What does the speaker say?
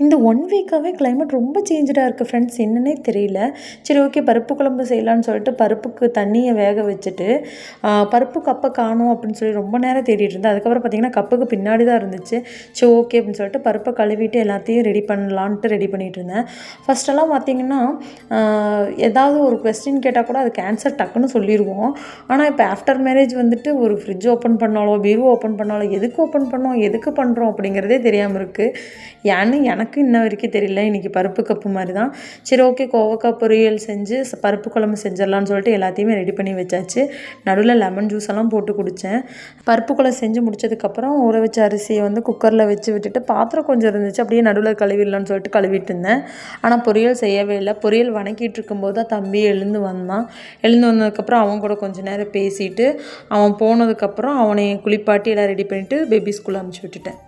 இந்த 1 வீக்காவே கிளைமேட் ரொம்ப சேஞ்சடா இருக்கு ஃப்ரெண்ட்ஸ். என்னன்னே தெரியல. சரி ஓகே பருப்பு குழம்பு செய்யலான்னு சொல்லிட்டு பருப்புக்கு தண்ணிய வேக வச்சுட்டு, பருப்பு கப்ப காணோம் அப்படின்னு சொல்லி ரொம்ப நேரம் தேடிட்டு இருந்தேன். அதுக்கப்புறம் பார்த்தீங்கன்னா, கப்புக்கு பின்னாடி தான் இருந்துச்சு. சரி ஓகே அப்படின்னு சொல்லிட்டு பருப்ப கழுவிட்டு எல்லாத்தையும் ரெடி பண்ணலான்ட்டு ரெடி பண்ணிட்டு இருந்தேன். ஃபர்ஸ்ட்டெல்லாம் பார்த்தீங்கன்னா, அ ஏதாவது ஒரு கொஸ்டின் கேட்டா கூட அதுக்கு ஆன்சர் டக்குன்னு சொல்லிருவோம். ஆனா, இப்ப ஆஃப்டர் மேரேஜ் வந்துட்டு ஒரு ஃப்ரிட்ஜ் ஓப்பன் பண்ணாலோ, பீரோ ஓப்பன் பண்ணாலோ, எதுக்கு ஓப்பன் பண்ணோம்? எதுக்கு பண்றோம்? அப்படிங்கிறதே தெரியாம இருக்கு. ஏன்னு எனக்கு இன்ன வரைக்கும் தெரியல. இன்னைக்கு பருப்பு கப்பு மாரி தான். சரி ஓகே கோவக்கா பொரியல் செஞ்சு பருப்பு குழம்பு செஞ்சிடலான்னு சொல்லிட்டு எல்லாத்தையுமே ரெடி பண்ணி வச்சாச்சு. நடுவுல லெமன் ஜூஸ் எல்லாம் போட்டு குடித்தேன். பருப்பு குழம்பு செஞ்சு முடிச்சதுக்கப்புறம் ஊற வச்ச அரிசியை வந்து குக்கரில் வச்சு விட்டுட்டு பாத்திரம் கொஞ்சம் இருந்துச்சு. அப்படியே நடுவில் கழுவிடலான்னு சொல்லிட்டு கழுவிட்டு இருந்தேன். ஆனால் பொரியல் செய்யவே இல்லை. பொரியல் வணக்கிட்டு இருக்கும்போது தான் தம்பி எழுந்து வந்தான். எழுந்து வந்ததுக்கப்புறம் அவன் கூட கொஞ்சம் நேரம் பேசிட்டு அவன் போனதுக்கப்புறம் அவனை குளிப்பாட்டி எல்லாம் ரெடி பண்ணிவிட்டு பேபி ஸ்கூல் அனுப்பிச்சி விட்டுட்டேன்.